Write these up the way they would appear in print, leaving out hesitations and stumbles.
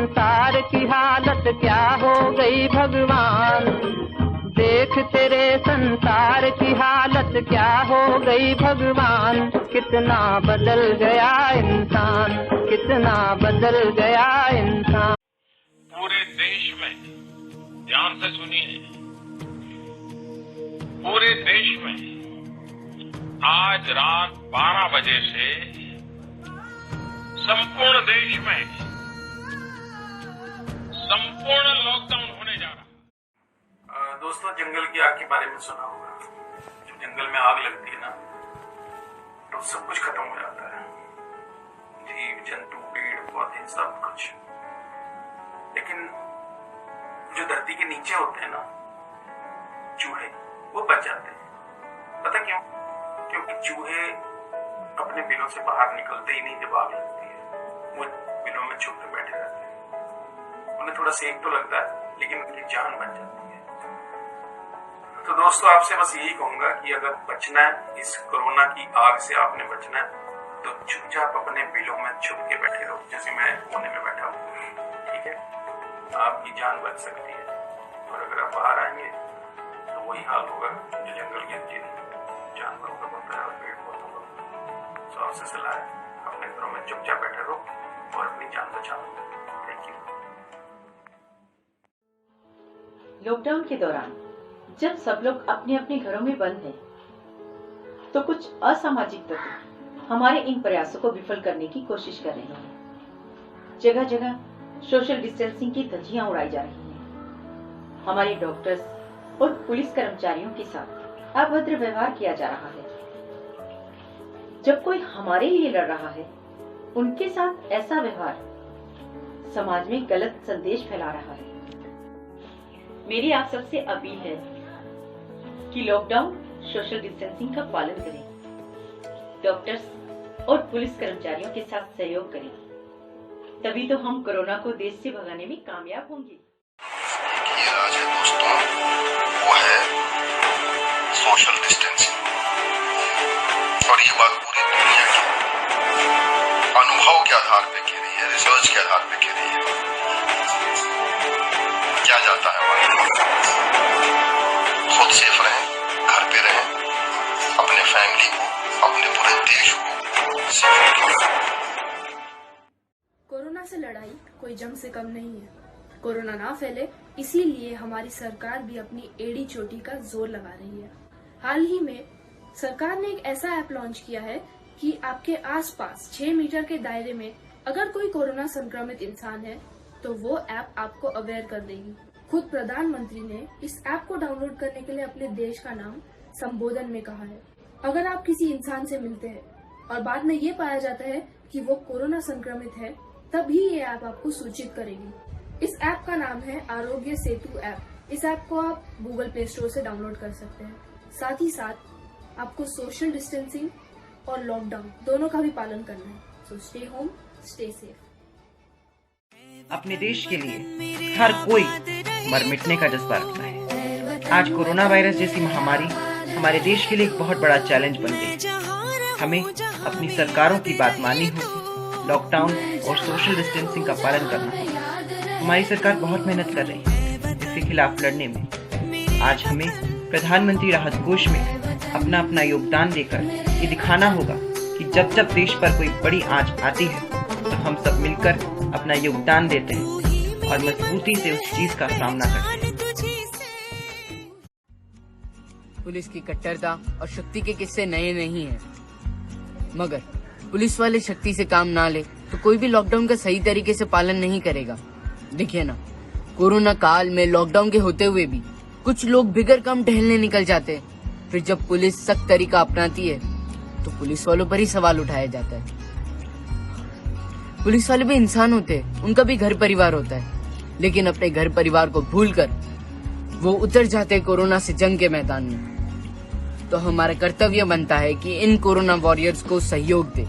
संसार की हालत क्या हो गई भगवान, देख तेरे संसार की हालत क्या हो गई भगवान, कितना बदल गया इंसान, कितना बदल गया इंसान। पूरे देश में, ध्यान से सुनिए, पूरे देश में आज रात 12 बजे से संपूर्ण देश में संपूर्ण लॉकडाउन होने जा रहा है। दोस्तों, जंगल की आग के बारे में सुना होगा। जब जंगल में आग लगती है ना, तो सब कुछ खत्म हो जाता है, जीव जंतु पेड़ पौधे सब कुछ। लेकिन जो धरती के नीचे होते हैं ना, चूहे, वो बच जाते हैं। पता क्यों? क्योंकि चूहे अपने बिलों से बाहर निकलते ही नहीं जब आग लगती है, वो बिलों में छुप के बैठे रहते हैं। उन्हें थोड़ा सेक तो लगता है, लेकिन उनकी जान बच जाती है। तो दोस्तों, आपसे बस यही कहूंगा कि अगर बचना है इस कोरोना की आग से, आपने बचना है तो चुपचाप अपने बिलों में छुप के बैठे रहो, जैसे मैं कोने में बैठा हूँ। ठीक है, आपकी जान बच सकती है। और अगर आप बाहर आएंगे तो वही हाल होगा जो जंगल के जिन जानवरों का होता है और पेड़ पौधों का। तो आपसे सलाह है, अपने घरों में चुपचाप बैठे रहो और अपनी जान बचाओ। Thank you. लॉकडाउन के दौरान जब सब लोग अपने अपने घरों में बंद हैं, तो कुछ असामाजिक तत्व हमारे इन प्रयासों को विफल करने की कोशिश कर रहे हैं। जगह जगह सोशल डिस्टेंसिंग की धज्जियां उड़ाई जा रही हैं। हमारे डॉक्टर्स और पुलिस कर्मचारियों के साथ अभद्र व्यवहार किया जा रहा है। जब कोई हमारे लिए लड़ रहा है, उनके साथ ऐसा व्यवहार समाज में गलत संदेश फैला रहा है। मेरी आप सबसे अपील है कि लॉकडाउन सोशल डिस्टेंसिंग का पालन करें, डॉक्टर्स और पुलिस कर्मचारियों के साथ सहयोग करें, तभी तो हम कोरोना को देश से भगाने में कामयाब होंगे। ये राज है दोस्तों, वो है सोशल डिस्टेंसिंग। और ये बात पूरी दुनिया की अनुभव के आधार पे कह रही है, रिसर्च के आधार पे कह रही है। क्या जाता है खुद सेफ रहें, घर पे रहें, अपने फैमिली को, अपने पूरे देश को सेफ रखें। कोरोना से लड़ाई कोई जंग से कम नहीं है। कोरोना ना फैले, इसीलिए हमारी सरकार भी अपनी एड़ी चोटी का जोर लगा रही है। हाल ही में सरकार ने एक ऐसा ऐप लॉन्च किया है कि आपके आसपास 6 मीटर के दायरे में अगर कोई कोरोना संक्रमित इंसान है तो वो ऐप आपको अवेयर कर देगी। खुद प्रधानमंत्री ने इस ऐप को डाउनलोड करने के लिए अपने देश का नाम संबोधन में कहा है। अगर आप किसी इंसान से मिलते हैं और बाद में ये पाया जाता है कि वो कोरोना संक्रमित है, तभी ये ऐप आपको सूचित करेगी। इस ऐप का नाम है आरोग्य सेतु ऐप। इस ऐप को आप गूगल प्ले स्टोर से डाउनलोड कर सकते हैं। साथ ही साथ आपको सोशल डिस्टेंसिंग और लॉकडाउन दोनों का भी पालन करना है। So stay home, stay safe. अपने देश के लिए हर कोई मर मिटने का जज्बा रखता है। आज कोरोना वायरस जैसी महामारी हमारे देश के लिए एक बहुत बड़ा चैलेंज बन गई। हमें अपनी सरकारों की बात माननी होगी, लॉकडाउन और सोशल डिस्टेंसिंग का पालन करना होगा। हमारी सरकार बहुत मेहनत कर रही है इसके खिलाफ लड़ने में। आज हमें प्रधानमंत्री राहत कोष में अपना अपना योगदान देकर ये दिखाना होगा कि जब जब देश पर कोई बड़ी आंच आती है तो हम सब मिलकर अपना योगदान देते हैं और मजबूती से उस चीज का सामना करते हैं। पुलिस की कट्टरता और शक्ति के किस्से नए नहीं हैं, मगर पुलिस वाले शक्ति से काम ना ले तो कोई भी लॉकडाउन का सही तरीके से पालन नहीं करेगा। देखिए ना, कोरोना काल में लॉकडाउन के होते हुए भी कुछ लोग बिगर काम टहलने निकल जाते हैं। फिर जब पुलिस सख्त तरीका अपनाती है तो पुलिस वालों पर ही सवाल उठाया जाता है। पुलिस वाले भी इंसान होते हैं, उनका भी घर परिवार होता है, लेकिन अपने घर परिवार को भूलकर वो उतर जाते हैं कोरोना से जंग के मैदान में। तो हमारा कर्तव्य बनता है कि इन कोरोना वॉरियर्स को सहयोग दे।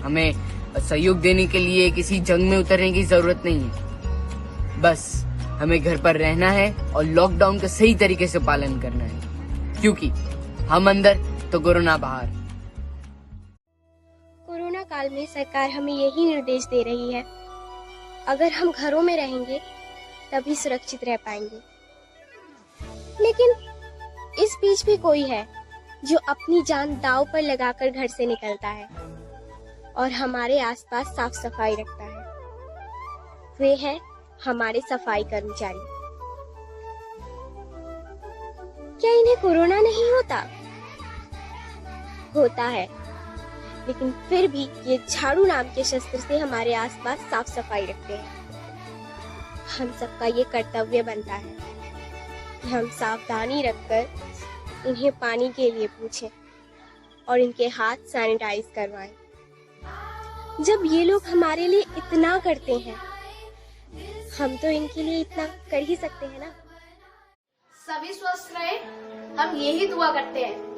हमें सहयोग देने के लिए किसी जंग में उतरने की जरूरत नहीं है, बस हमें घर पर रहना है और लॉकडाउन का सही तरीके से पालन करना है, क्योंकि हम अंदर तो कोरोना बाहर। कोरोना काल में सरकार हमें यही निर्देश दे रही है अगर हम घरों में रहेंगे तभी सुरक्षित रह पाएंगे। लेकिन इस बीच भी कोई है जो अपनी जान दांव पर लगाकर घर से निकलता है और हमारे आसपास साफ सफाई रखता है। वे हैं हमारे सफाई कर्मचारी। क्या इन्हें कोरोना नहीं होता? होता है, लेकिन फिर भी ये झाड़ू नाम के शस्त्र से हमारे आसपास साफ सफाई रखते हैं। हम सबका ये कर्तव्य बनता है कि हम सावधानी रखकर इन्हें पानी के लिए पूछें और इनके हाथ सैनिटाइज करवाएं। जब ये लोग हमारे लिए इतना करते हैं, हम तो इनके लिए इतना कर ही सकते हैं ना। सभी स्वस्थ रहे, हम यही दुआ करते हैं।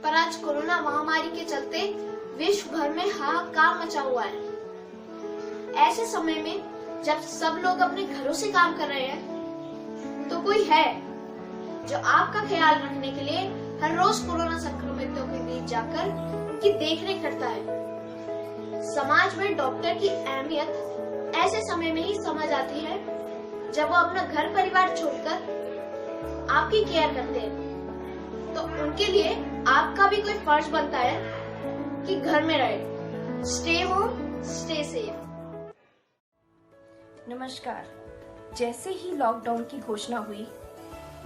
पर आज कोरोना महामारी के चलते विश्व भर में हाहाकार मचा हुआ है। ऐसे समय में जब सब लोग अपने घरों से काम कर रहे हैं, तो कोई है जो आपका ख्याल रखने के लिए हर रोज कोरोना संक्रमितों के बीच जाकर उनकी देखरेख करता है। समाज में डॉक्टर की अहमियत ऐसे समय में ही समझ आती है जब वो अपना घर परिवार छोड़कर आपकी केयर करते हैं। तो उनके लिए आपका भी कोई फर्ज बनता है कि घर में रहे। Stay home, stay safe. नमस्कार। जैसे ही लॉकडाउन की घोषणा हुई,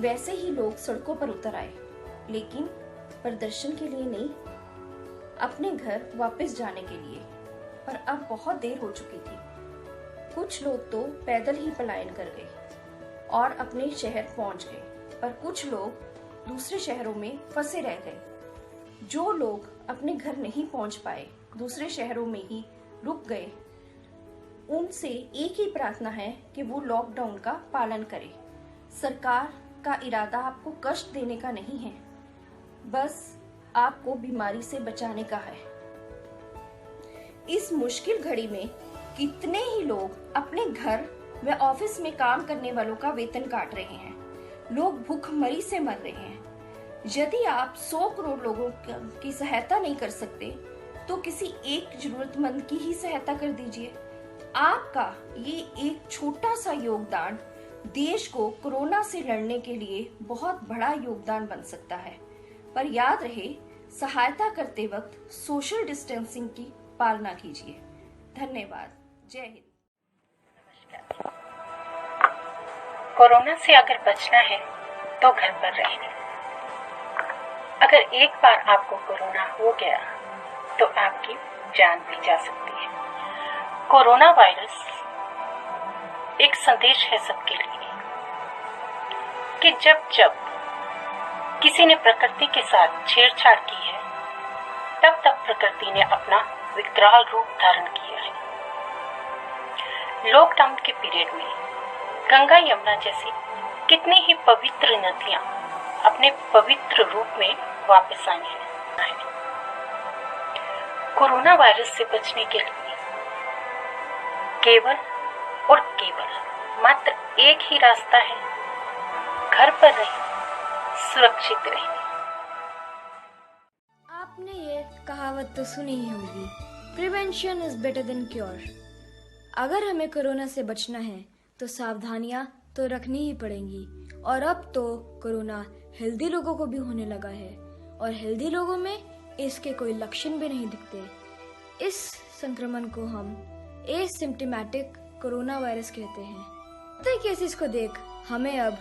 वैसे ही लोग सड़कों पर उतर आए, लेकिन प्रदर्शन के लिए नहीं, अपने घर वापस जाने के लिए। पर अब बहुत देर हो चुकी थी। कुछ लोग तो पैदल ही पलायन कर गए और अपने शहर पहुंच गए, पर कुछ लोग दूसरे शहरों में फंसे रह गए। जो लोग अपने घर नहीं पहुंच पाए, दूसरे शहरों में ही रुक गए, उनसे एक ही प्रार्थना है कि वो लॉकडाउन का पालन करें। सरकार का इरादा आपको कष्ट देने का नहीं है, बस आपको बीमारी से बचाने का है। इस मुश्किल घड़ी में कितने ही लोग अपने घर व ऑफिस में काम करने वालों का वेतन काट रहे हैं। लोग भूखमरी से मर रहे हैं। यदि आप 100 करोड़ लोगों की सहायता नहीं कर सकते, तो किसी एक जरूरतमंद की ही सहायता कर दीजिए। आपका ये एक छोटा सा योगदान देश को कोरोना से लड़ने के लिए बहुत बड़ा योगदान बन सकता है। पर याद रहे, सहायता करते वक्त सोशल डिस्टेंसिंग की पालना कीजिए। धन्यवाद। जय हिंद। कोरोना से अगर बचना है तो घर पर रहें। अगर एक बार आपको कोरोना हो गया तो आपकी जान भी जा सकती है। कोरोना वायरस एक संदेश है सबके लिए कि जब जब किसी ने प्रकृति के साथ छेड़छाड़ की है, तब तब प्रकृति ने अपना विकराल रूप धारण किया है। लॉकडाउन के पीरियड में गंगा यमुना जैसी कितनी ही पवित्र नदियां अपने पवित्र रूप में वापस आई हैं। कोरोना वायरस से बचने के लिए केवल और केवल मात्र एक ही रास्ता है, घर पर रहें, सुरक्षित रहें। आपने ये कहावत तो सुनी ही होगी, prevention is better than cure. अगर हमें कोरोना से बचना है तो सावधानियां तो रखनी ही पड़ेंगी। और अब तो कोरोना हेल्दी लोगों को भी होने लगा है, और हेल्दी लोगों में इसके कोई लक्षण भी नहीं दिखते। इस संक्रमण को हम एसिम्प्टोमेटिक कोरोना वायरस कहते हैं। कई केसेस को देख हमें अब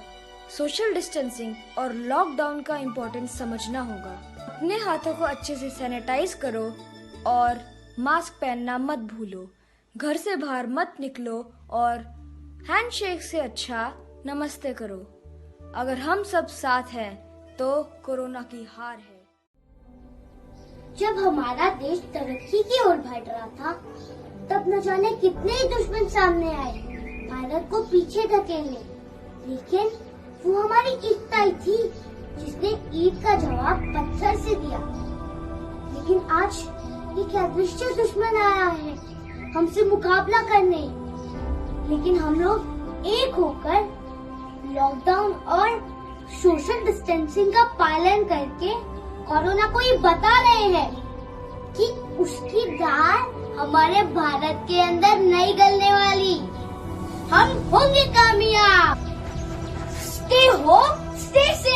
सोशल डिस्टेंसिंग और लॉकडाउन का इम्पोर्टेंस समझना होगा। अपने हाथों को अच्छे से सैनिटाइज करो और मास्क पहनना मत भूलो। घर से बाहर मत निकलो और हैंडशेक से अच्छा नमस्ते करो। अगर हम सब साथ हैं तो कोरोना की हार है। जब हमारा देश तरक्की की ओर बढ़ रहा था, तब न जाने कितने ही दुश्मन सामने आए भारत को पीछे धकेलने। लेकिन वो हमारी एकता ही थी जिसने ईद का जवाब पत्थर से दिया। लेकिन आज एक अदृश्य दुश्मन आया है हमसे मुकाबला करने। लेकिन हम लोग एक होकर लॉकडाउन और सोशल डिस्टेंसिंग का पालन करके कोरोना को ये बता रहे हैं कि उसकी दाल हमारे भारत के अंदर नहीं गलने वाली। हम होंगे कामयाब। Stay home, stay safe.